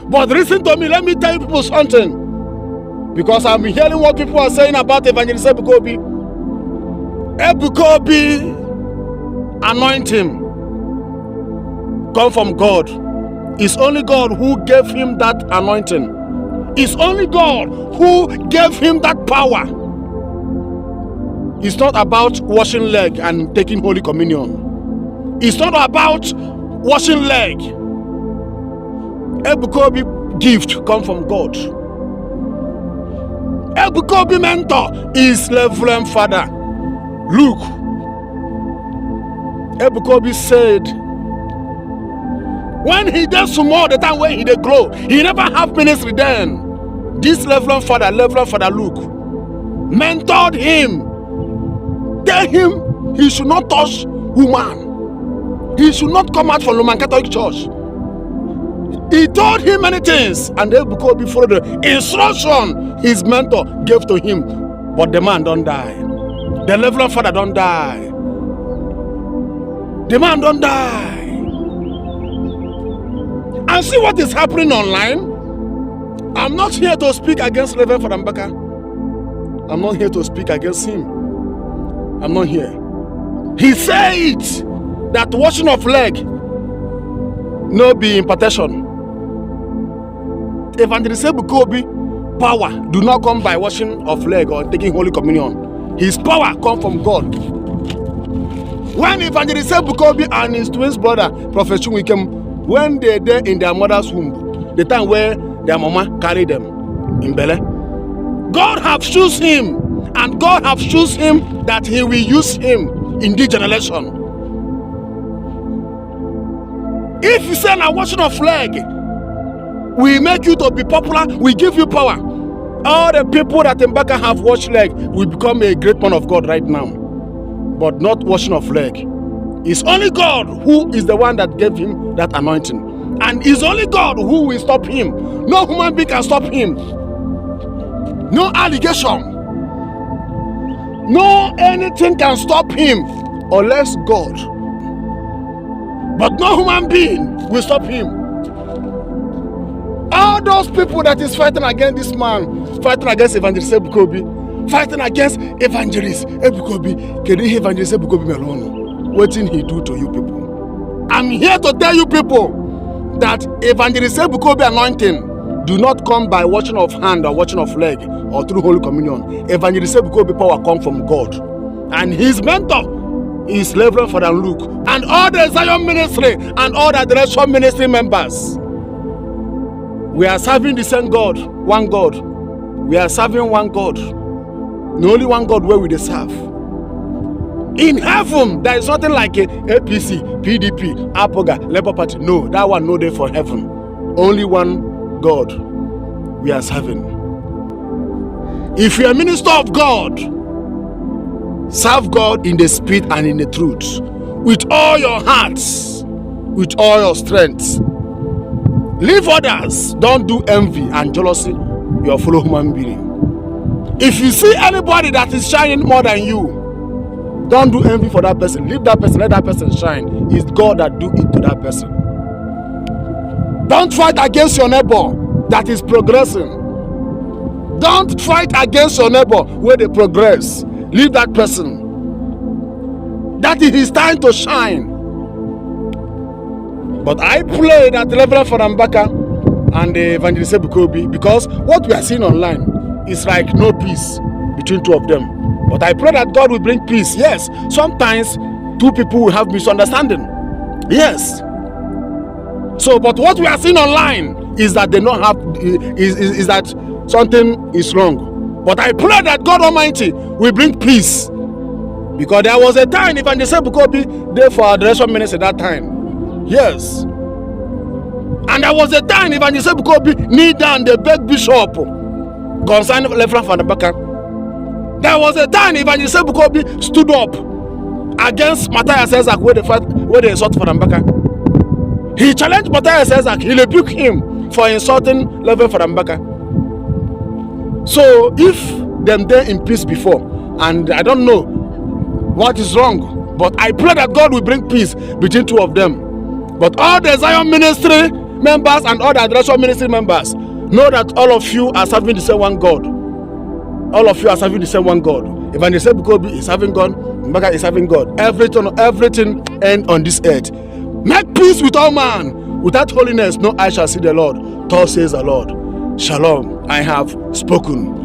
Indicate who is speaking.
Speaker 1: But listen to me, let me tell you people something. Because I'm hearing what people are saying about Evangelist Ebuka Obi. Ebuka Obi anointing come from God. It's only God who gave him that anointing. It's only God who gave him that power. It's not about washing leg and taking Holy Communion. It's not about washing leg. Ebuka Obi gift come from God. Ebuka Obi mentor is Reverend Father Luke. Ebuka Obi said, when he did small, the time when he did grow, he never have ministry then. This Reverend Father Luke, mentored him. Tell him he should not touch woman. He should not come out from Roman Catholic Church. He told him many things, and Ebuka Obi followed the instruction his mentor gave to him. But the man don't die. The Reverend Father don't die. The man don't die. And see what is happening online. I'm not here to speak against Reverend Father Mbaka. I'm not here to speak against him. I'm not here. He said that washing of leg no be impartation. Evangelist Ebuka Obi power do not come by washing of leg or taking Holy Communion. His power come from God. When Evangelist Ebuka Obi and his twin brother Prophet Chunwikem, when they were in their mother's womb, the time where their mama carried them in belly, God have chosen him, and God have chosen him that he will use him in this generation. If you say now washing of leg, we make you to be popular, we give you power. All the people that Mbaka have washed leg will become a great man of God right now. But not washing of leg. It's only God who is the one that gave him that anointing. And it's only God who will stop him. No human being can stop him. No allegation. No anything can stop him unless God. But no human being will stop him. All those people that is fighting against this man, fighting against Evangelist Ebuka Obi, fighting against Evangelist Ebuka Obi, can you hear Evangelist Ebuka Obi alone? What did he do to you people? I'm here to tell you people that Evangelist Ebuka Obi anointing do not come by washing of hand or washing of leg or through Holy Communion. Evangelist Ebuka Obi power come from God. And his mentor is Reverend Father Luke. And all the Zion ministry and all the Adoration ministry members. We are serving the same God, one God. We are serving one God. The only one God where we serve. In heaven, there is nothing like a APC, PDP, Apoga, Labour Party. No, that one no day for heaven. Only one God we are serving. If you are a minister of God, serve God in the spirit and in the truth. With all your hearts, with all your strength. Leave others. Don't do envy and jealousy your fellow human being. If you see anybody that is shining more than you, don't do envy for that person. Leave that person. Let that person shine. It's God that do it to that person. Don't fight against your neighbor that is progressing. Don't fight against your neighbor where they progress. Leave that person. That is his time to shine. But I pray that the Reverend Father Mbaka and the Evangelist Ebuka Obi, because what we are seeing online is like no peace between two of them. But I pray that God will bring peace. Yes, sometimes two people will have misunderstanding. Yes. So, but what we are seeing online is that they don't have is that something is wrong. But I pray that God Almighty will bring peace. Because there was a time Evangelist Ebuka Obi there for Adoration ministry at that time. Yes. And there was a time Evangelist Ebuka Obi kneel down, they beg Bishop concerning Reverend Father Mbaka. There was a time Evangelist Ebuka Obi stood up against Matthias Ezak where they insult Father Mbaka. He challenged Matthias Ezak, he rebuked him for insulting Reverend Father Mbaka. So if them there in peace before, and I don't know what is wrong, but I pray that God will bring peace between two of them. But all the Zion ministry members and all the adoration ministry members, know that all of you are serving the same one God. All of you are serving the same one God. Evangelist Ebuka Obi is serving God. Mbaka is serving God. Everything end on this earth. Make peace with all man. Without holiness, no eye shall see the Lord. Thus says the Lord. Shalom. I have spoken.